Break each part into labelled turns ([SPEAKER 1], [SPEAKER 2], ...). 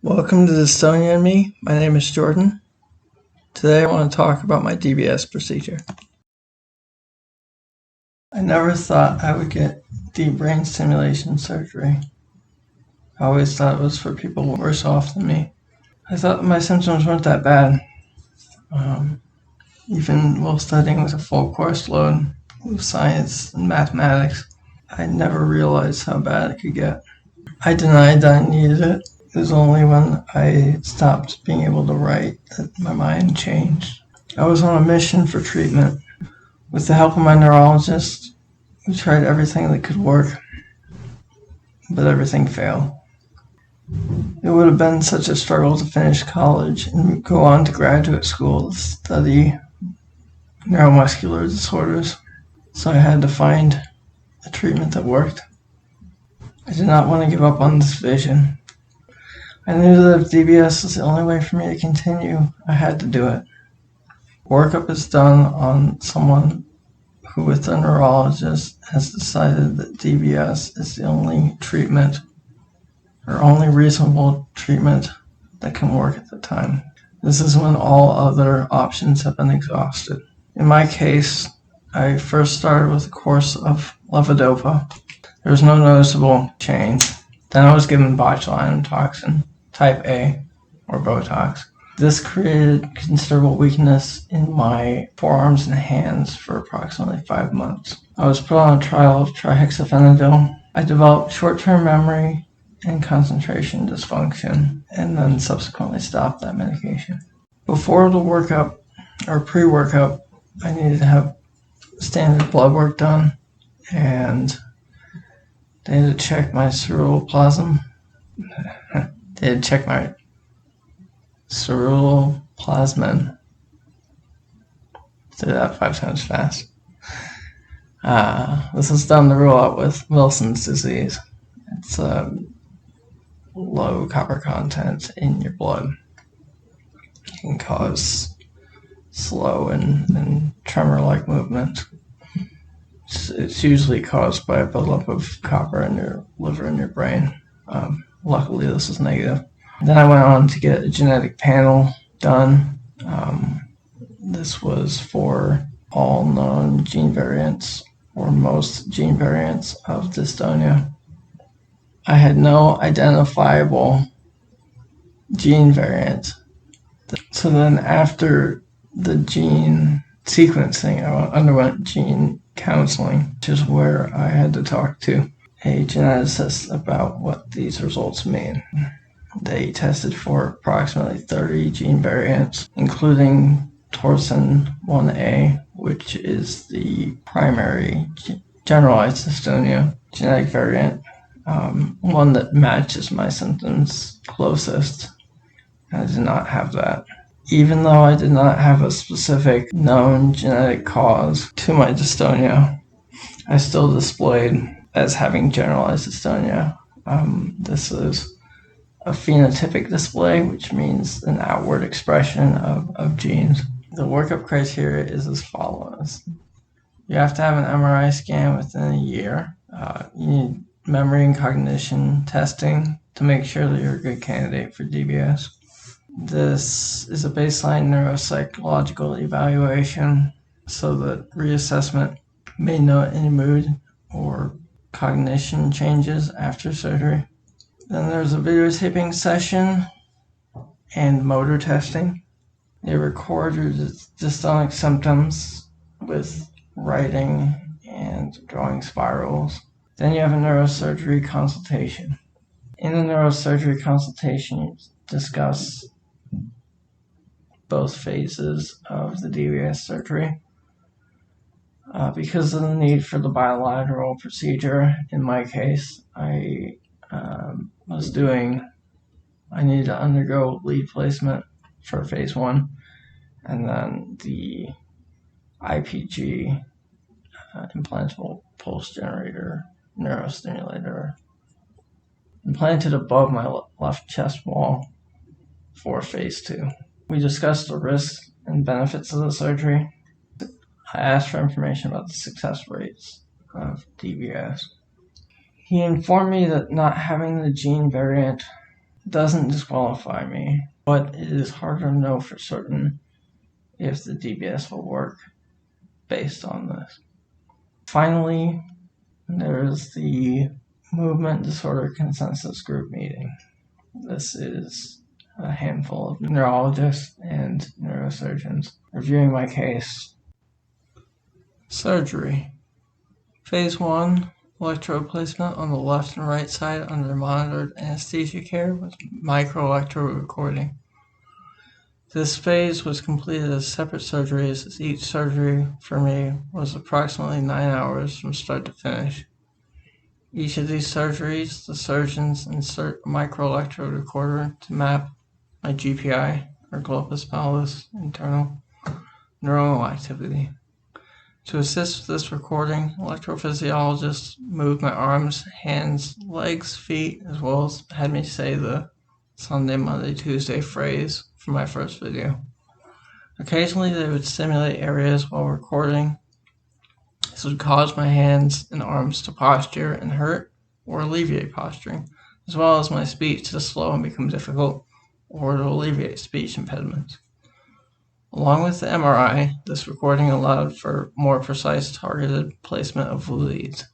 [SPEAKER 1] Welcome to Dystonia Me. My name is Jordan. Today I want to talk about my DBS procedure. I never thought I would get deep brain stimulation surgery. I always thought it was for people worse off than me. I thought my symptoms weren't that bad. Even while studying with a full course load with science and mathematics, I never realized how bad it could get. I denied that I needed it. It was only when I stopped being able to write that my mind changed. I was on a mission for treatment. With the help of my neurologist, we tried everything that could work, but everything failed. It would have been such a struggle to finish college and go on to graduate school to study neuromuscular disorders, so I had to find a treatment that worked. I did not want to give up on this vision. I knew that if DBS was the only way for me to continue, I had to do it. Workup is done on someone who, with a neurologist, has decided that DBS is the only treatment or only reasonable treatment that can work at the time. This is when all other options have been exhausted. In my case, I first started with a course of levodopa. There was no noticeable change. Then I was given botulinum toxin, type A, or Botox. This created considerable weakness in my forearms and hands for approximately 5 months. I was put on a trial of trihexyphenidyl. I developed short-term memory and concentration dysfunction, and then subsequently stopped that medication. Before the workup, or pre-workup, I needed to have standard blood work done, and they had to check my ceruloplasmin. They had to check my ceruloplasmin. Say that 5 times fast. This is done to rule out with Wilson's disease. It's low copper content in your blood. It can cause slow and tremor-like movement. It's usually caused by a buildup of copper in your liver and your brain. Luckily, this is negative. Then I went on to get a genetic panel done. This was for all known gene variants, or most gene variants of dystonia. I had no identifiable gene variant. So then after the gene sequencing, I underwent gene counseling, which is where I had to talk to a geneticist about what these results mean. They tested for approximately 30 gene variants, including Torsin 1A, which is the primary generalized dystonia genetic variant, one that matches my symptoms closest. I did not have that. Even though I did not have a specific known genetic cause to my dystonia, I still displayed as having generalized dystonia. This is a phenotypic display, which means an outward expression of genes. The workup criteria is as follows. You have to have an MRI scan within a year. You need memory and cognition testing to make sure that you're a good candidate for DBS. This is a baseline neuropsychological evaluation so that reassessment may note any mood or cognition changes after surgery. Then there's a videotaping session and motor testing. They record your dystonic symptoms with writing and drawing spirals. Then you have a neurosurgery consultation. In the neurosurgery consultation, you discuss both phases of the DBS surgery. Because of the need for the bilateral procedure, in my case, I needed to undergo lead placement for phase 1, and then the IPG, implantable pulse generator neurostimulator, implanted above my left chest wall for phase 2. We discussed the risks and benefits of the surgery. I asked for information about the success rates of DBS. He informed me that not having the gene variant doesn't disqualify me, but it is hard to know for certain if the DBS will work based on this. Finally, there is the Movement Disorder Consensus Group meeting. This is a handful of neurologists and neurosurgeons reviewing my case. Surgery. Phase 1, electrode placement on the left and right side under monitored anesthesia care with microelectrode recording. This phase was completed as separate surgeries, as each surgery for me was approximately 9 hours from start to finish. Each of these surgeries, the surgeons insert a microelectrode recorder to map my GPI, or globus pallidus internal neuronal activity. To assist with this recording, electrophysiologists moved my arms, hands, legs, feet, as well as had me say the Sunday, Monday, Tuesday phrase from my first video. Occasionally they would stimulate areas while recording. This would cause my hands and arms to posture and hurt or alleviate posturing, as well as my speech to slow and become difficult or to alleviate speech impediments. Along with the MRI, this recording allowed for more precise targeted placement of leads.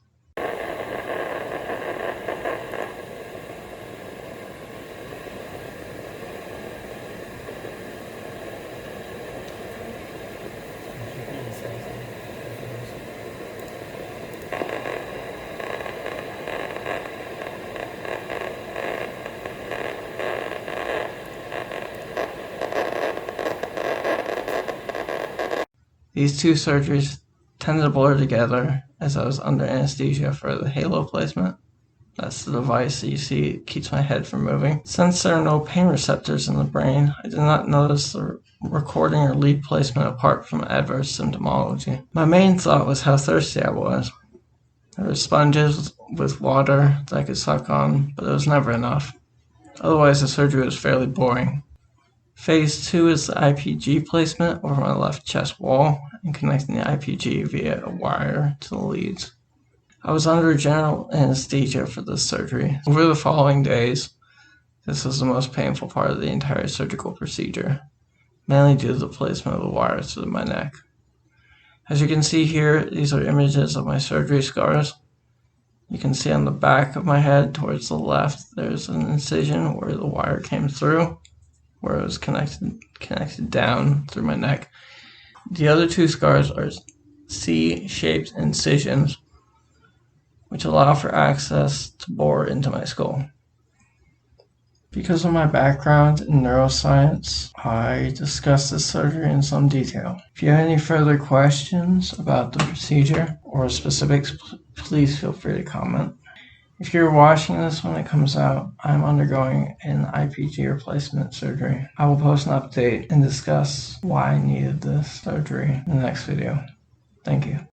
[SPEAKER 1] These two surgeries tended to blur together as I was under anesthesia for the halo placement. That's the device that you see keeps my head from moving. Since there are no pain receptors in the brain, I did not notice the recording or lead placement apart from adverse symptomology. My main thought was how thirsty I was. There were sponges with water that I could suck on, but it was never enough. Otherwise, the surgery was fairly boring. Phase 2 is the IPG placement over my left chest wall and connecting the IPG via a wire to the leads. I was under general anesthesia for this surgery. Over the following days, this was the most painful part of the entire surgical procedure, mainly due to the placement of the wires to my neck. As you can see here, these are images of my surgery scars. You can see on the back of my head towards the left, there's an incision where the wire came through, where it was connected down through my neck. The other two scars are C-shaped incisions, which allow for access to bore into my skull. Because of my background in neuroscience, I discussed this surgery in some detail. If you have any further questions about the procedure or specifics, please feel free to comment. If you're watching this when it comes out, I'm undergoing an IPG replacement surgery. I will post an update and discuss why I needed this surgery in the next video. Thank you.